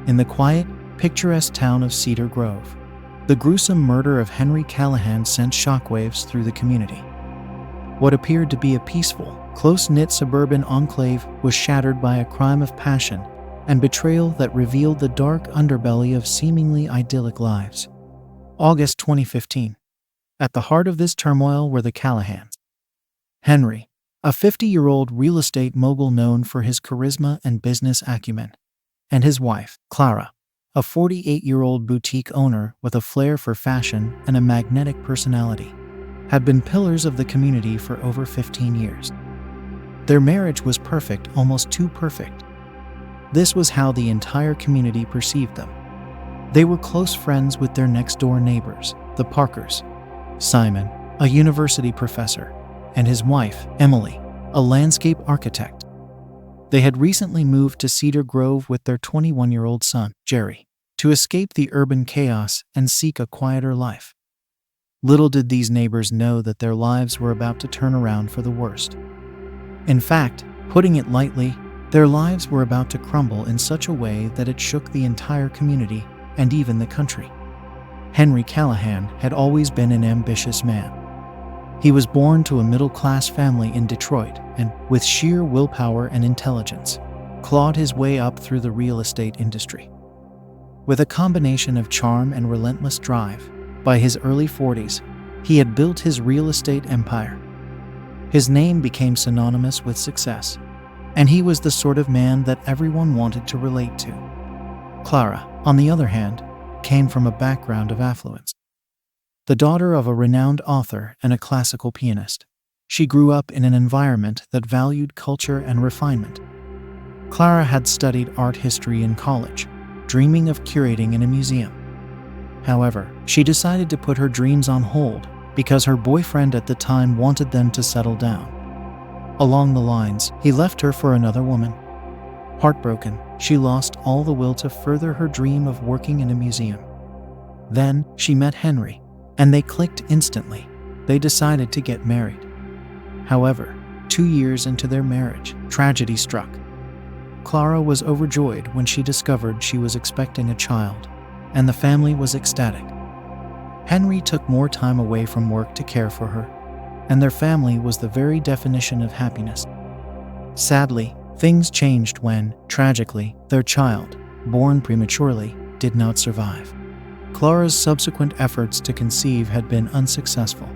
in the quiet, picturesque town of Cedar Grove. The gruesome murder of Henry Callahan sent shockwaves through the community. What appeared to be a peaceful, close-knit suburban enclave was shattered by a crime of passion and betrayal that revealed the dark underbelly of seemingly idyllic lives. August 2015. At the heart of this turmoil were the Callahans. Henry, a 50-year-old real estate mogul known for his charisma and business acumen, and his wife, Clara, a 48-year-old boutique owner with a flair for fashion and a magnetic personality, had been pillars of the community for over 15 years. Their marriage was perfect, almost too perfect. This was how the entire community perceived them. They were close friends with their next-door neighbors, the Parkers. Simon, a university professor, and his wife, Emily, a landscape architect. They had recently moved to Cedar Grove with their 21-year-old son, Jerry, to escape the urban chaos and seek a quieter life. Little did these neighbors know that their lives were about to turn around for the worst. In fact, putting it lightly, their lives were about to crumble in such a way that it shook the entire community and even the country. Henry Callahan had always been an ambitious man. He was born to a middle-class family in Detroit and, with sheer willpower and intelligence, clawed his way up through the real estate industry. With a combination of charm and relentless drive, by his early 40s, he had built his real estate empire. His name became synonymous with success, and he was the sort of man that everyone wanted to relate to. Clara, on the other hand, came from a background of affluence. The daughter of a renowned author and a classical pianist, she grew up in an environment that valued culture and refinement. Clara had studied art history in college, dreaming of curating in a museum. However, she decided to put her dreams on hold because her boyfriend at the time wanted them to settle down. Along the lines, he left her for another woman. Heartbroken, she lost all the will to further her dream of working in a museum. Then, she met Henry, and they clicked instantly. They decided to get married. However, 2 years into their marriage, tragedy struck. Clara was overjoyed when she discovered she was expecting a child, and the family was ecstatic. Henry took more time away from work to care for her, and their family was the very definition of happiness. Sadly, things changed when, tragically, their child, born prematurely, did not survive. Clara's subsequent efforts to conceive had been unsuccessful.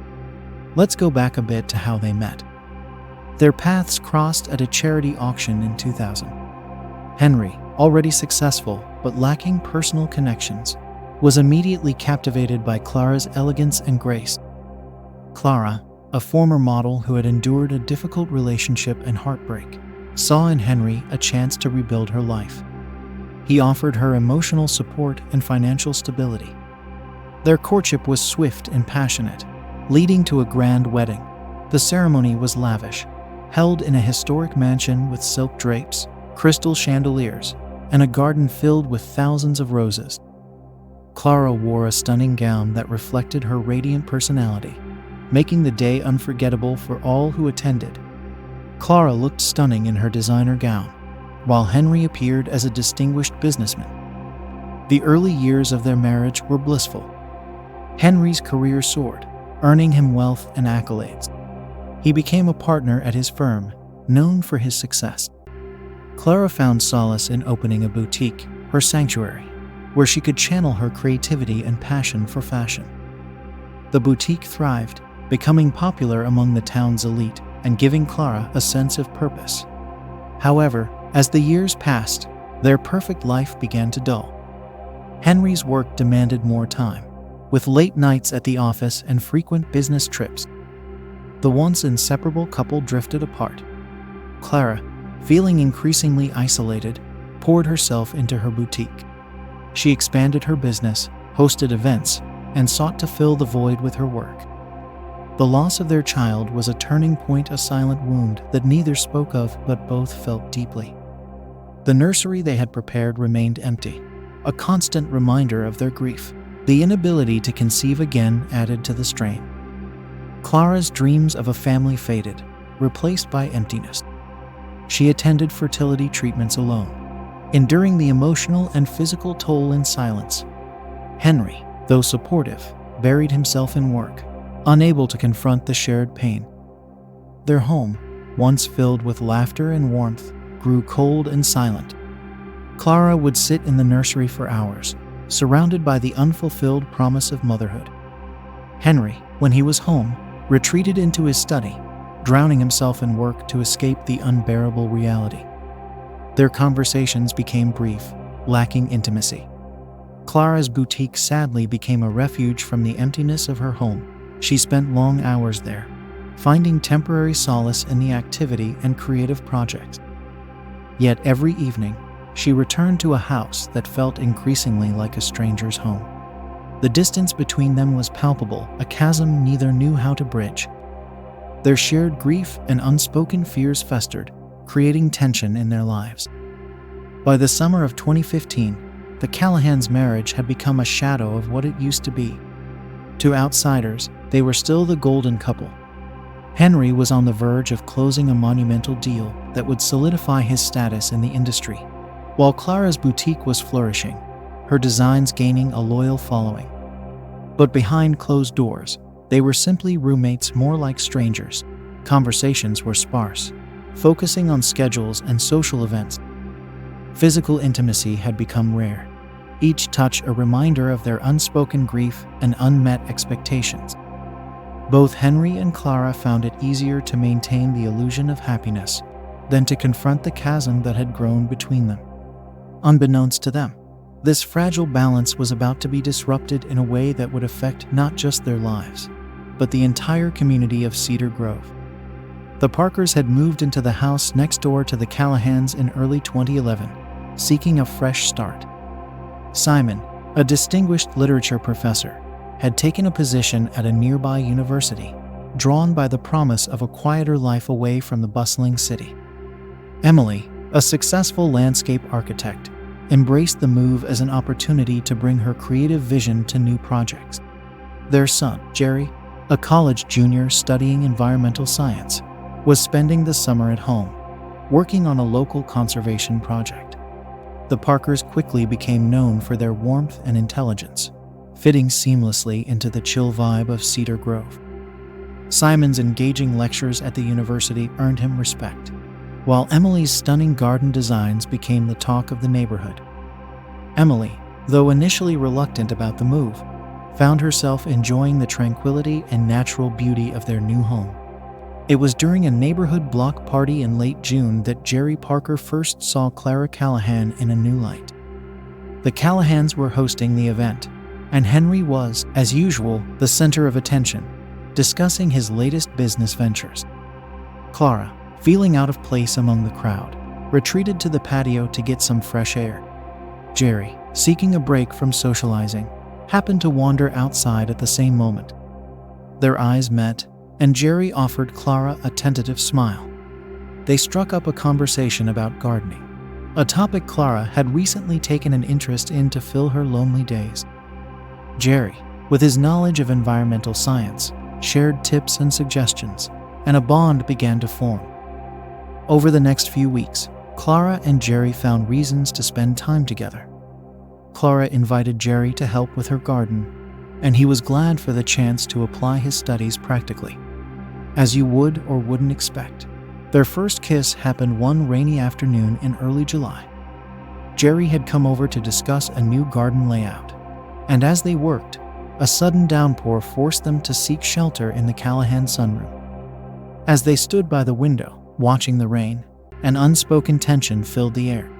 Let's go back a bit to how they met. Their paths crossed at a charity auction in 2000. Henry, already successful but lacking personal connections, was immediately captivated by Clara's elegance and grace. Clara, a former model who had endured a difficult relationship and heartbreak, saw in Henry a chance to rebuild her life. He offered her emotional support and financial stability. Their courtship was swift and passionate, leading to a grand wedding. The ceremony was lavish, held in a historic mansion with silk drapes, crystal chandeliers, and a garden filled with thousands of roses. Clara wore a stunning gown that reflected her radiant personality, making the day unforgettable for all who attended. Clara looked stunning in her designer gown, while Henry appeared as a distinguished businessman. The early years of their marriage were blissful. Henry's career soared, earning him wealth and accolades. He became a partner at his firm, known for his success. Clara found solace in opening a boutique, her sanctuary, where she could channel her creativity and passion for fashion. The boutique thrived, becoming popular among the town's elite and giving Clara a sense of purpose. However, as the years passed, their perfect life began to dull. Henry's work demanded more time, with late nights at the office and frequent business trips. The once inseparable couple drifted apart. Clara, feeling increasingly isolated, poured herself into her boutique. She expanded her business, hosted events, and sought to fill the void with her work. The loss of their child was a turning point, a silent wound that neither spoke of but both felt deeply. The nursery they had prepared remained empty, a constant reminder of their grief. The inability to conceive again added to the strain. Clara's dreams of a family faded, replaced by emptiness. She attended fertility treatments alone, enduring the emotional and physical toll in silence. Henry, though supportive, buried himself in work, unable to confront the shared pain. Their home, once filled with laughter and warmth, grew cold and silent. Clara would sit in the nursery for hours, surrounded by the unfulfilled promise of motherhood. Henry, when he was home, retreated into his study, drowning himself in work to escape the unbearable reality. Their conversations became brief, lacking intimacy. Clara's boutique sadly became a refuge from the emptiness of her home. She spent long hours there, finding temporary solace in the activity and creative projects. Yet every evening, she returned to a house that felt increasingly like a stranger's home. The distance between them was palpable, a chasm neither knew how to bridge. Their shared grief and unspoken fears festered, creating tension in their lives. By the summer of 2015, the Callahans' marriage had become a shadow of what it used to be. To outsiders, they were still the golden couple. Henry was on the verge of closing a monumental deal that would solidify his status in the industry, while Clara's boutique was flourishing, her designs gaining a loyal following. But behind closed doors, they were simply roommates, more like strangers. Conversations were sparse, focusing on schedules and social events. Physical intimacy had become rare, each touch a reminder of their unspoken grief and unmet expectations. Both Henry and Clara found it easier to maintain the illusion of happiness than to confront the chasm that had grown between them. Unbeknownst to them, this fragile balance was about to be disrupted in a way that would affect not just their lives, but the entire community of Cedar Grove. The Parkers had moved into the house next door to the Callahans in early 2011, seeking a fresh start. Simon, a distinguished literature professor, had taken a position at a nearby university, drawn by the promise of a quieter life away from the bustling city. Emily, a successful landscape architect, embraced the move as an opportunity to bring her creative vision to new projects. Their son, Jerry, a college junior studying environmental science, was spending the summer at home, working on a local conservation project. The Parkers quickly became known for their warmth and intelligence, fitting seamlessly into the chill vibe of Cedar Grove. Simon's engaging lectures at the university earned him respect, while Emily's stunning garden designs became the talk of the neighborhood. Emily, though initially reluctant about the move, found herself enjoying the tranquility and natural beauty of their new home. It was during a neighborhood block party in late June that Jerry Parker first saw Clara Callahan in a new light. The Callahans were hosting the event, and Henry was, as usual, the center of attention, discussing his latest business ventures. Clara, feeling out of place among the crowd, retreated to the patio to get some fresh air. Jerry, seeking a break from socializing, happened to wander outside at the same moment. Their eyes met, and Jerry offered Clara a tentative smile. They struck up a conversation about gardening, a topic Clara had recently taken an interest in to fill her lonely days. Jerry, with his knowledge of environmental science, shared tips and suggestions, and a bond began to form. Over the next few weeks, Clara and Jerry found reasons to spend time together. Clara invited Jerry to help with her garden, and he was glad for the chance to apply his studies practically. As you would or wouldn't expect, their first kiss happened one rainy afternoon in early July. Jerry had come over to discuss a new garden layout, and as they worked, a sudden downpour forced them to seek shelter in the Callahan sunroom. As they stood by the window, watching the rain, an unspoken tension filled the air.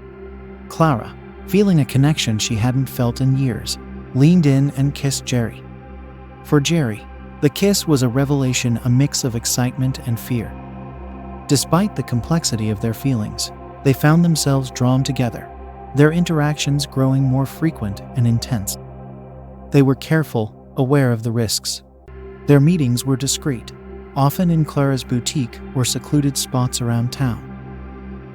Clara, feeling a connection she hadn't felt in years, leaned in and kissed Jerry. For Jerry, the kiss was a revelation, a mix of excitement and fear. Despite the complexity of their feelings, they found themselves drawn together, their interactions growing more frequent and intense. They were careful, aware of the risks. Their meetings were discreet, often in Clara's boutique or secluded spots around town.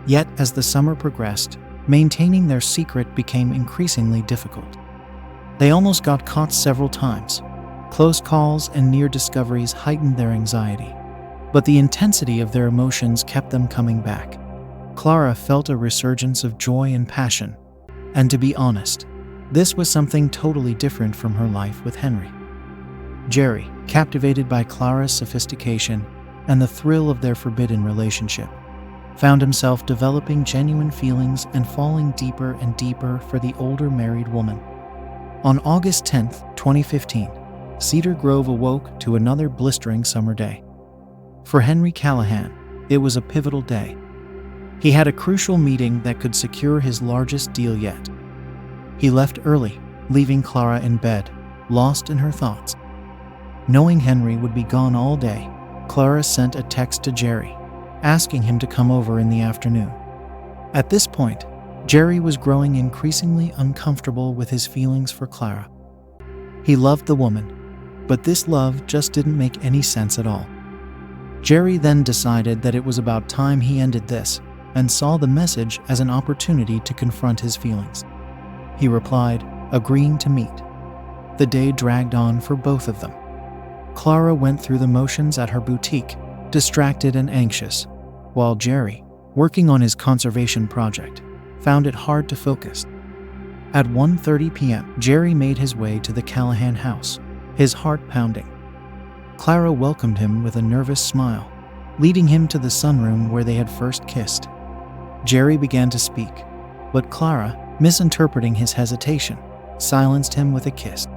Yet, as the summer progressed, maintaining their secret became increasingly difficult. They almost got caught several times. Close calls and near discoveries heightened their anxiety, but the intensity of their emotions kept them coming back. Clara felt a resurgence of joy and passion, and to be honest, this was something totally different from her life with Henry. Jerry, captivated by Clara's sophistication and the thrill of their forbidden relationship, found himself developing genuine feelings and falling deeper and deeper for the older married woman. On August 10, 2015, Cedar Grove awoke to another blistering summer day. For Henry Callahan, it was a pivotal day. He had a crucial meeting that could secure his largest deal yet. He left early, leaving Clara in bed, lost in her thoughts. Knowing Henry would be gone all day, Clara sent a text to Jerry, asking him to come over in the afternoon. At this point, Jerry was growing increasingly uncomfortable with his feelings for Clara. He loved the woman, but this love just didn't make any sense at all. Jerry then decided that it was about time he ended this, and saw the message as an opportunity to confront his feelings. He replied, agreeing to meet. The day dragged on for both of them. Clara went through the motions at her boutique, distracted and anxious, while Jerry, working on his conservation project, found it hard to focus. At 1:30 p.m., Jerry made his way to the Callahan house, his heart pounding. Clara welcomed him with a nervous smile, leading him to the sunroom where they had first kissed. Jerry began to speak, but Clara, misinterpreting his hesitation, silenced him with a kiss.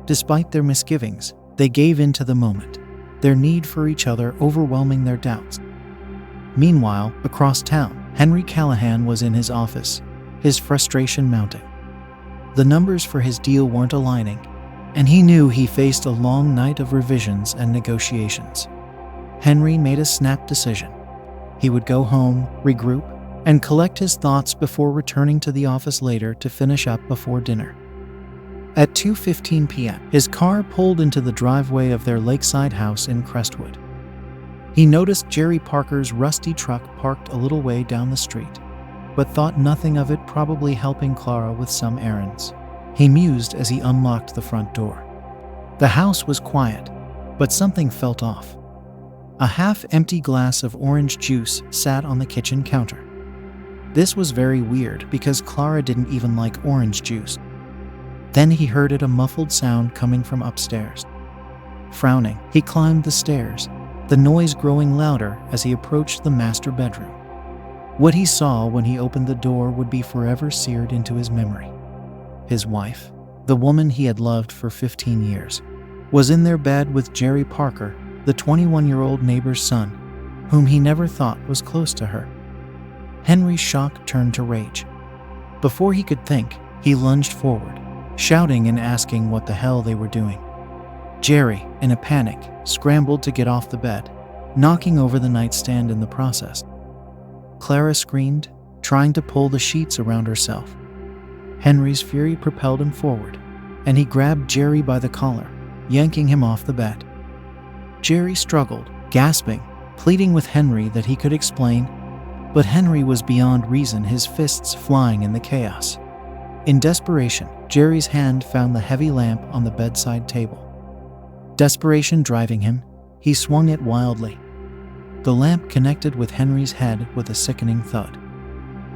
Despite their misgivings, they gave in to the moment, their need for each other overwhelming their doubts. Meanwhile, across town, Henry Callahan was in his office, his frustration mounting. The numbers for his deal weren't aligning, and he knew he faced a long night of revisions and negotiations. Henry made a snap decision. He would go home, regroup, and collect his thoughts before returning to the office later to finish up before dinner. At 2:15 p.m., his car pulled into the driveway of their lakeside house in Crestwood. He noticed Jerry Parker's rusty truck parked a little way down the street, but thought nothing of it, probably helping Clara with some errands. He mused as he unlocked the front door. The house was quiet, but something felt off. A half-empty glass of orange juice sat on the kitchen counter. This was very weird because Clara didn't even like orange juice. Then he heard a muffled sound coming from upstairs. Frowning, he climbed the stairs, the noise growing louder as he approached the master bedroom. What he saw when he opened the door would be forever seared into his memory. His wife, the woman he had loved for 15 years, was in their bed with Jerry Parker, the 21-year-old neighbor's son, whom he never thought was close to her. Henry's shock turned to rage. Before he could think, he lunged forward, shouting and asking what the hell they were doing. Jerry, in a panic, scrambled to get off the bed, knocking over the nightstand in the process. Clara screamed, trying to pull the sheets around herself. Henry's fury propelled him forward, and he grabbed Jerry by the collar, yanking him off the bed. Jerry struggled, gasping, pleading with Henry that he could explain, but Henry was beyond reason, his fists flying in the chaos. In desperation, Jerry's hand found the heavy lamp on the bedside table. Desperation driving him, he swung it wildly. The lamp connected with Henry's head with a sickening thud.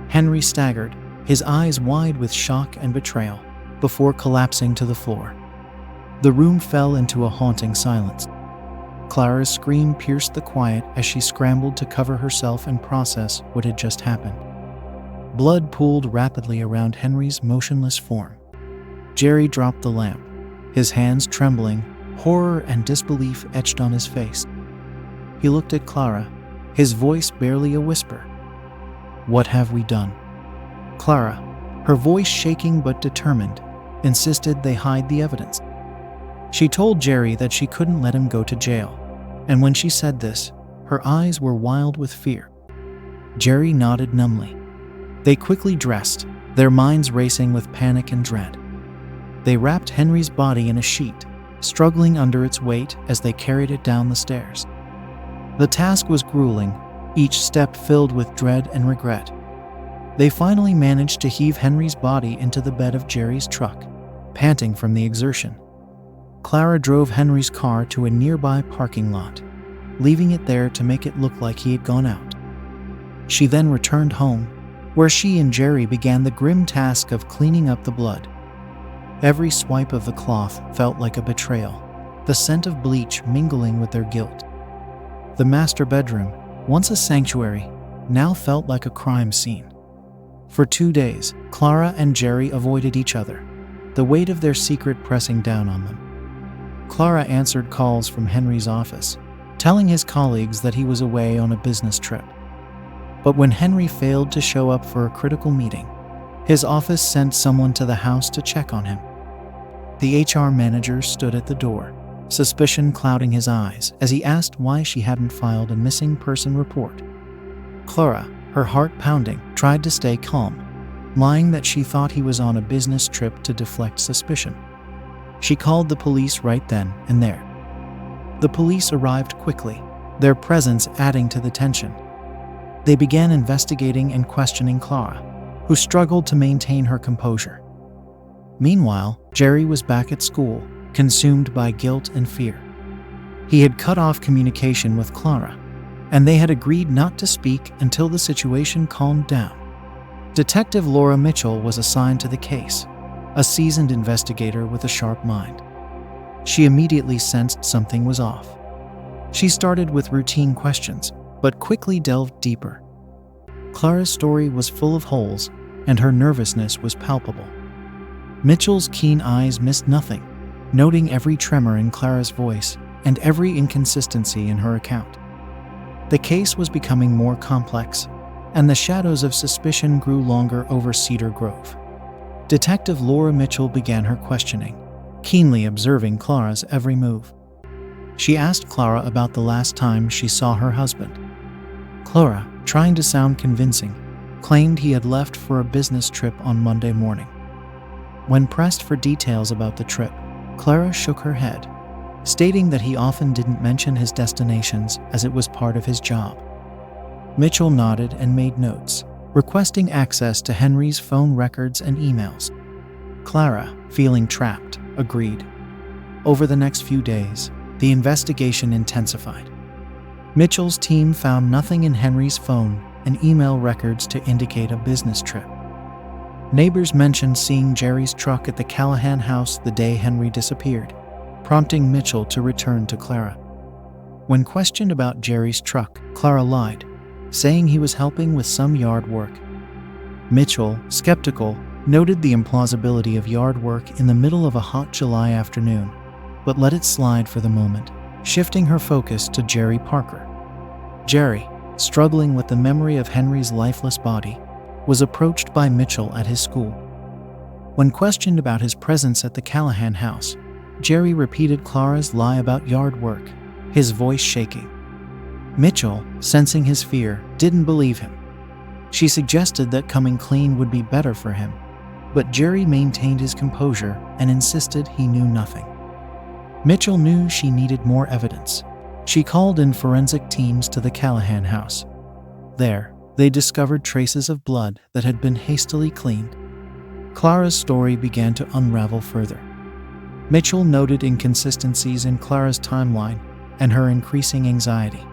Henry staggered, his eyes wide with shock and betrayal, before collapsing to the floor. The room fell into a haunting silence. Clara's scream pierced the quiet as she scrambled to cover herself and process what had just happened. Blood pooled rapidly around Henry's motionless form. Jerry dropped the lamp, his hands trembling, horror and disbelief etched on his face. He looked at Clara, his voice barely a whisper. "What have we done?" Clara, her voice shaking but determined, insisted they hide the evidence. She told Jerry that she couldn't let him go to jail, and when she said this, her eyes were wild with fear. Jerry nodded numbly. They quickly dressed, their minds racing with panic and dread. They wrapped Henry's body in a sheet, struggling under its weight as they carried it down the stairs. The task was grueling, each step filled with dread and regret. They finally managed to heave Henry's body into the bed of Jerry's truck, panting from the exertion. Clara drove Henry's car to a nearby parking lot, leaving it there to make it look like he had gone out. She then returned home, where she and Jerry began the grim task of cleaning up the blood. Every swipe of the cloth felt like a betrayal, the scent of bleach mingling with their guilt. The master bedroom, once a sanctuary, now felt like a crime scene. For 2 days, Clara and Jerry avoided each other, the weight of their secret pressing down on them. Clara answered calls from Henry's office, telling his colleagues that he was away on a business trip. But when Henry failed to show up for a critical meeting, his office sent someone to the house to check on him. The HR manager stood at the door, suspicion clouding his eyes as he asked why she hadn't filed a missing person report. Clara, her heart pounding, tried to stay calm, lying that she thought he was on a business trip to deflect suspicion. She called the police right then and there. The police arrived quickly, their presence adding to the tension. They began investigating and questioning Clara, who struggled to maintain her composure. Meanwhile, Jerry was back at school, consumed by guilt and fear. He had cut off communication with Clara, and they had agreed not to speak until the situation calmed down. Detective Laura Mitchell was assigned to the case, a seasoned investigator with a sharp mind. She immediately sensed something was off. She started with routine questions, but quickly delved deeper. Clara's story was full of holes, and her nervousness was palpable. Mitchell's keen eyes missed nothing, noting every tremor in Clara's voice and every inconsistency in her account. The case was becoming more complex, and the shadows of suspicion grew longer over Cedar Grove. Detective Laura Mitchell began her questioning, keenly observing Clara's every move. She asked Clara about the last time she saw her husband. Clara, trying to sound convincing, claimed he had left for a business trip on Monday morning. When pressed for details about the trip, Clara shook her head, stating that he often didn't mention his destinations as it was part of his job. Mitchell nodded and made notes, requesting access to Henry's phone records and emails. Clara, feeling trapped, agreed. Over the next few days, the investigation intensified. Mitchell's team found nothing in Henry's phone and email records to indicate a business trip. Neighbors mentioned seeing Jerry's truck at the Callahan house the day Henry disappeared, prompting Mitchell to return to Clara. When questioned about Jerry's truck, Clara lied, saying he was helping with some yard work. Mitchell, skeptical, noted the implausibility of yard work in the middle of a hot July afternoon, but let it slide for the moment, shifting her focus to Jerry Parker. Jerry, struggling with the memory of Henry's lifeless body, was approached by Mitchell at his school. When questioned about his presence at the Callahan house, Jerry repeated Clara's lie about yard work, his voice shaking. Mitchell, sensing his fear, didn't believe him. She suggested that coming clean would be better for him, but Jerry maintained his composure and insisted he knew nothing. Mitchell knew she needed more evidence. She called in forensic teams to the Callahan house. There, they discovered traces of blood that had been hastily cleaned. Clara's story began to unravel further. Mitchell noted inconsistencies in Clara's timeline and her increasing anxiety.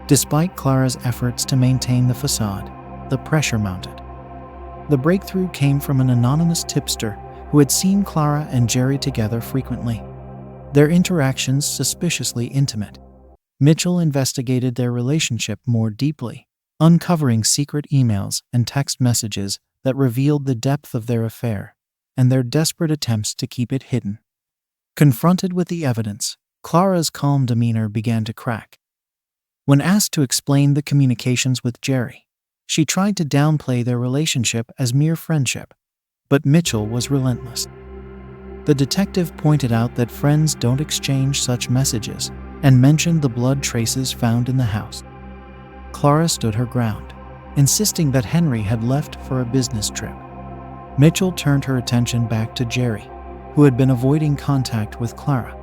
Despite Clara's efforts to maintain the facade, the pressure mounted. The breakthrough came from an anonymous tipster who had seen Clara and Jerry together frequently, their interactions suspiciously intimate. Mitchell investigated their relationship more deeply, uncovering secret emails and text messages that revealed the depth of their affair and their desperate attempts to keep it hidden. Confronted with the evidence, Clara's calm demeanor began to crack. When asked to explain the communications with Jerry, she tried to downplay their relationship as mere friendship, but Mitchell was relentless. The detective pointed out that friends don't exchange such messages and mentioned the blood traces found in the house. Clara stood her ground, insisting that Henry had left for a business trip. Mitchell turned her attention back to Jerry, who had been avoiding contact with Clara.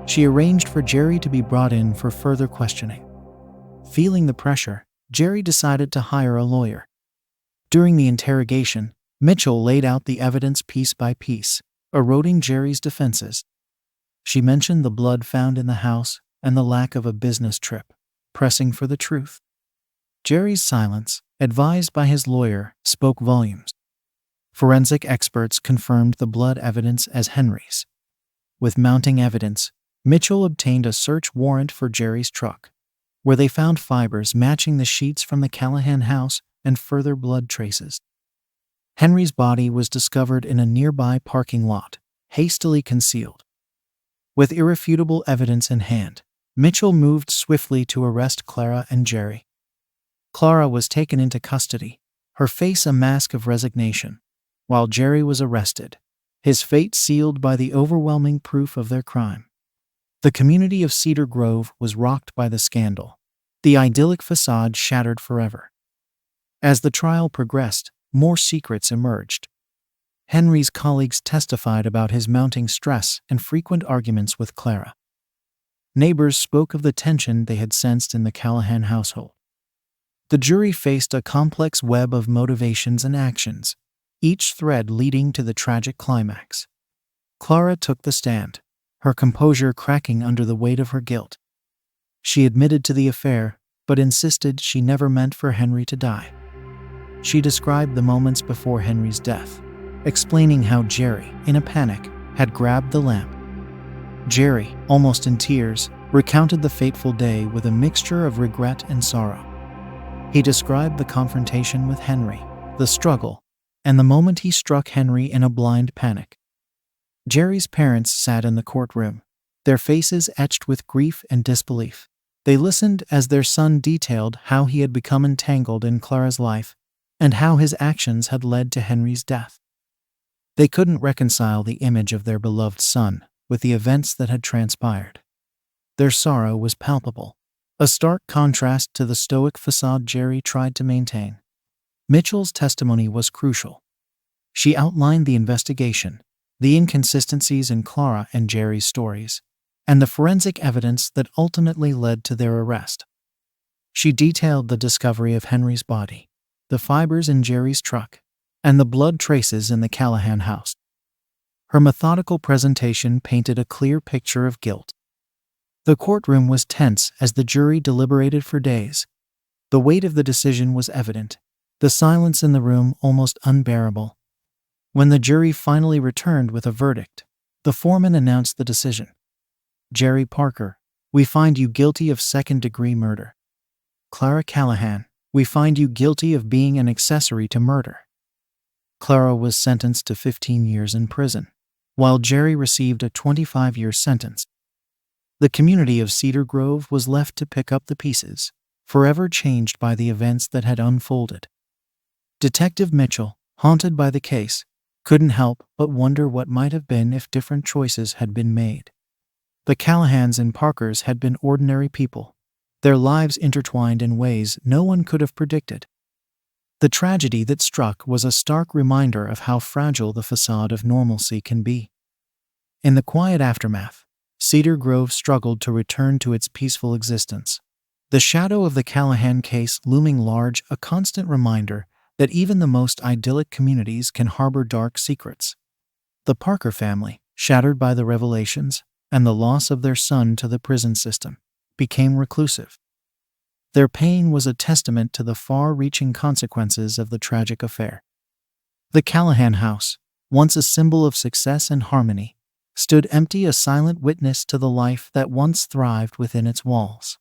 She arranged for Jerry to be brought in for further questioning. Feeling the pressure, Jerry decided to hire a lawyer. During the interrogation, Mitchell laid out the evidence piece by piece, eroding Jerry's defenses. She mentioned the blood found in the house and the lack of a business trip, pressing for the truth. Jerry's silence, advised by his lawyer, spoke volumes. Forensic experts confirmed the blood evidence as Henry's. With mounting evidence, Mitchell obtained a search warrant for Jerry's truck, where they found fibers matching the sheets from the Callahan house and further blood traces. Henry's body was discovered in a nearby parking lot, hastily concealed. With irrefutable evidence in hand, Mitchell moved swiftly to arrest Clara and Jerry. Clara was taken into custody, her face a mask of resignation, while Jerry was arrested, his fate sealed by the overwhelming proof of their crime. The community of Cedar Grove was rocked by the scandal, the idyllic facade shattered forever. As the trial progressed, more secrets emerged. Henry's colleagues testified about his mounting stress and frequent arguments with Clara. Neighbors spoke of the tension they had sensed in the Callahan household. The jury faced a complex web of motivations and actions, each thread leading to the tragic climax. Clara took the stand, her composure cracking under the weight of her guilt. She admitted to the affair, but insisted she never meant for Henry to die. She described the moments before Henry's death, explaining how Jerry, in a panic, had grabbed the lamp. Jerry, almost in tears, recounted the fateful day with a mixture of regret and sorrow. He described the confrontation with Henry, the struggle, and the moment he struck Henry in a blind panic. Jerry's parents sat in the courtroom, their faces etched with grief and disbelief. They listened as their son detailed how he had become entangled in Clara's life and how his actions had led to Henry's death. They couldn't reconcile the image of their beloved son with the events that had transpired. Their sorrow was palpable, a stark contrast to the stoic facade Jerry tried to maintain. Mitchell's testimony was crucial. She outlined the investigation, the inconsistencies in Clara and Jerry's stories, and the forensic evidence that ultimately led to their arrest. She detailed the discovery of Henry's body, the fibers in Jerry's truck, and the blood traces in the Callahan house. Her methodical presentation painted a clear picture of guilt. The courtroom was tense as the jury deliberated for days. The weight of the decision was evident, the silence in the room almost unbearable. When the jury finally returned with a verdict, the foreman announced the decision. Jerry Parker, we find you guilty of second-degree murder. Clara Callahan, we find you guilty of being an accessory to murder. Clara was sentenced to 15 years in prison, while Jerry received a 25-year sentence. The community of Cedar Grove was left to pick up the pieces, forever changed by the events that had unfolded. Detective Mitchell, haunted by the case, couldn't help but wonder what might have been if different choices had been made. The Callahans and Parkers had been ordinary people, their lives intertwined in ways no one could have predicted. The tragedy that struck was a stark reminder of how fragile the facade of normalcy can be. In the quiet aftermath, Cedar Grove struggled to return to its peaceful existence, the shadow of the Callahan case looming large, a constant reminder that even the most idyllic communities can harbor dark secrets. The Parker family, shattered by the revelations and the loss of their son to the prison system, became reclusive. Their pain was a testament to the far-reaching consequences of the tragic affair. The Callahan house, once a symbol of success and harmony, stood empty, a silent witness to the life that once thrived within its walls.